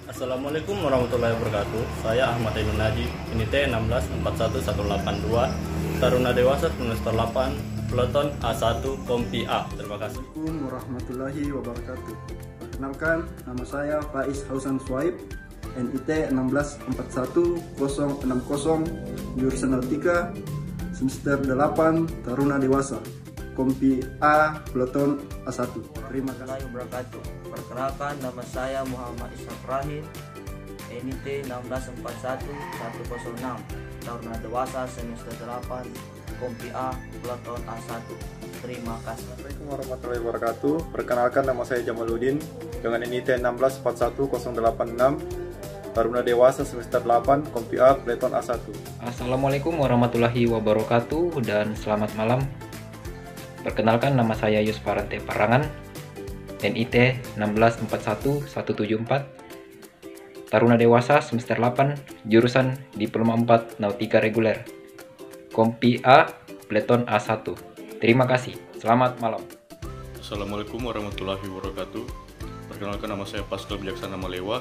Assalamualaikum warahmatullahi wabarakatuh. Saya Ahmad Ainun Najib, NIT 1641182, Taruna Dewasa semester 8, Peleton A1 Kompi A. Terima kasih. Assalamualaikum warahmatullahi wabarakatuh. Perkenalkan, nama saya Faiz Hausan Swaib, NIT 1641060, jurusan Nautika, semester 8, Taruna Dewasa, Kompi A, Peleton A1. Terima kasih. Wabarakatuh. Perkenalkan, nama saya Muhammad Ishaq Rahim, NIT 1641106, Taruna Dewasa semester 8, Kompi A, Peleton A1. Terima kasih. Assalamualaikum warahmatullahi wabarakatuh. Perkenalkan, nama saya Jamaluddin dengan NIT 1641086, Taruna Dewasa semester 8, Kompi A, Peleton A1. Assalamualaikum warahmatullahi wabarakatuh dan selamat malam. Perkenalkan, nama saya Yusparante Parangan, NIT 1641174, Taruna Dewasa semester 8, jurusan Diploma 4 Nautika Reguler, Kompi A, Peleton A1. Terima kasih. Selamat malam. Assalamualaikum warahmatullahi wabarakatuh. Perkenalkan, nama saya Pascal Bijaksana Malewa,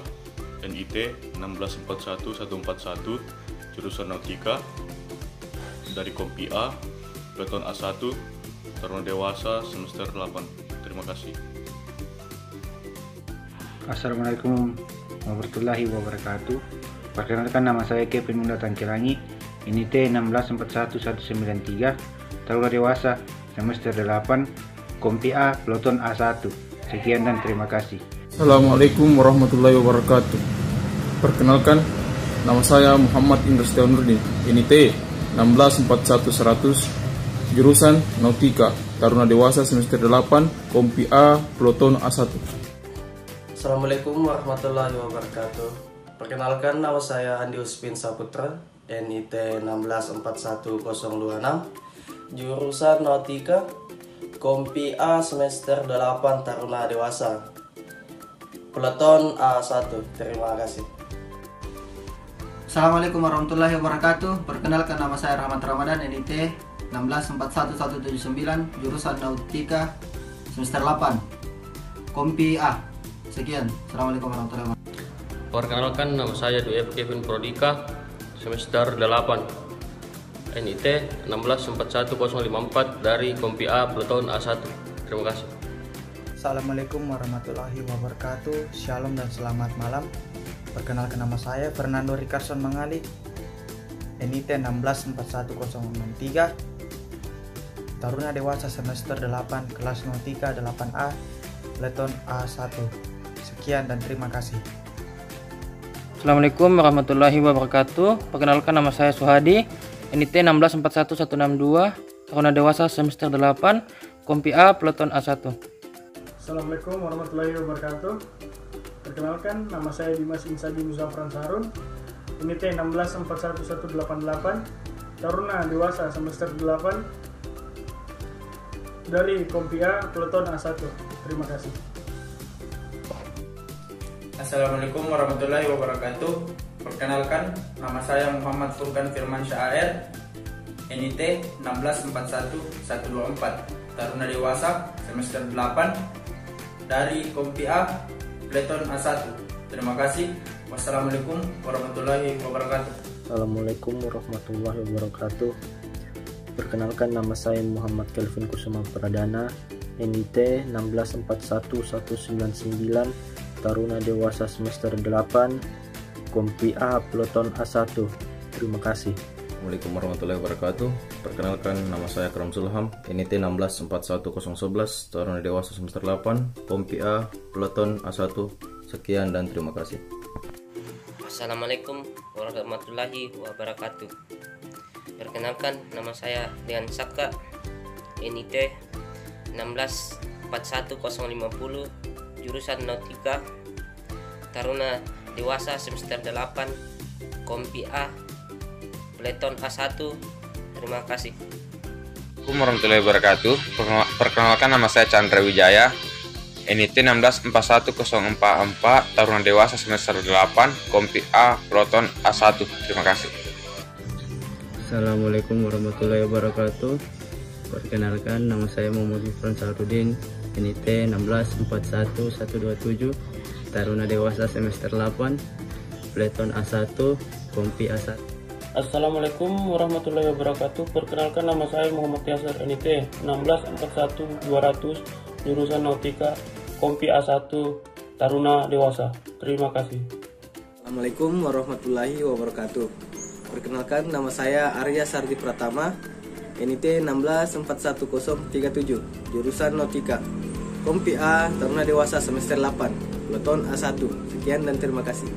NIT 1641141, jurusan Nautika dari Kompi A, Peleton A1, Taruna Dewasa semester 8. Terima kasih. Assalamualaikum warahmatullahi wabarakatuh. Perkenalkan, nama saya Kevin Munda Tangkilangi, NIT 1641193, Taruna Dewasa semester 8, Kompi A, Peleton A1. Sekian dan terima kasih. Assalamualaikum warahmatullahi wabarakatuh. Perkenalkan, nama saya Muhammad Indra Setiawanurdin, NIT 1641100, jurusan Nautika, Taruna Dewasa semester 8, Kompi A, Peleton A1. Assalamualaikum warahmatullahi wabarakatuh. Perkenalkan, nama saya Andi Uspin Saputra, NIT 1641026, jurusan Nautika, Kompi A semester 8, Taruna Dewasa, Peleton A1. Terima kasih. Assalamualaikum warahmatullahi wabarakatuh. Perkenalkan, nama saya Rahmat Ramadan, NIT 1641179, jurusan Nautika semester 8, Kompi A. Sekian. Assalamualaikum warahmatullahi wabarakatuh. Perkenalkan, nama saya Dwi Kevin Prodika, semester 8, NIT 1641054 dari Kompi A, Peleton A1. Terima kasih. Assalamualaikum warahmatullahi wabarakatuh. Shalom dan selamat malam. Perkenalkan, nama saya Fernando Ricarson Mangali, NIT 1641063, Taruna Dewasa semester 8, kelas Nautika 8A, Peleton A1. Sekian dan terima kasih. Assalamualaikum warahmatullahi wabarakatuh. Perkenalkan, nama saya Suhadi, NIT 1641162, Taruna Dewasa semester 8, Kompi A, Peleton A1. Assalamualaikum warahmatullahi wabarakatuh. Perkenalkan, nama saya Dimas Insadi Muzafran Sarun, NIT 1641188, Taruna Dewasa semester 8 dari Kompi A, Peleton A1. Terima kasih. Assalamualaikum warahmatullahi wabarakatuh. Perkenalkan, nama saya Muhammad Furkan Firman Syair, NIT 1641124, Taruna Dewasa semester 8 dari Kompi A, Peleton A1. Terima kasih. Wassalamualaikum warahmatullahi wabarakatuh. Assalamualaikum warahmatullahi wabarakatuh. Perkenalkan, nama saya Muhammad Kelvin Kusuma Pradana, NIT 1641199, Taruna Dewasa semester 8, Kompi A, Peleton A1. Terima kasih. Assalamualaikum warahmatullahi wabarakatuh. Perkenalkan, nama saya Akram Zulham, NIT 1641011, Taruna Dewasa semester 8, Kompi A, Peleton A1. Sekian dan terima kasih. Assalamualaikum warahmatullahi wabarakatuh. Perkenalkan, nama saya Dian Saka, NIT 1641050, jurusan Nautika, Taruna Dewasa semester 8, Kompi A, Peleton A1. Terima kasih. Assalamualaikum warahmatullahi wabarakatuh. Perkenalkan, nama saya Chandra Wijaya, NIT 1641044, Taruna Dewasa semester 8, Kompi A, Peleton A1. Terima kasih. Assalamualaikum warahmatullahi wabarakatuh. Perkenalkan, nama saya Muhammad Ifran Sarudin, NIT 1641127, Taruna Dewasa semester 8, Peleton A1, Kompi A1. Assalamualaikum warahmatullahi wabarakatuh. Perkenalkan, nama saya Muhammad Yasir, NIT 1641200, jurusan Nautika, Kompi A1, Taruna Dewasa. Terima kasih. Assalamualaikum warahmatullahi wabarakatuh. Perkenalkan, nama saya Arya Sardi Pratama, NIT 1641037, jurusan Nautika, Kompi A, Taruna Dewasa semester 8, Peleton A1. Sekian dan terima kasih.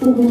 Saya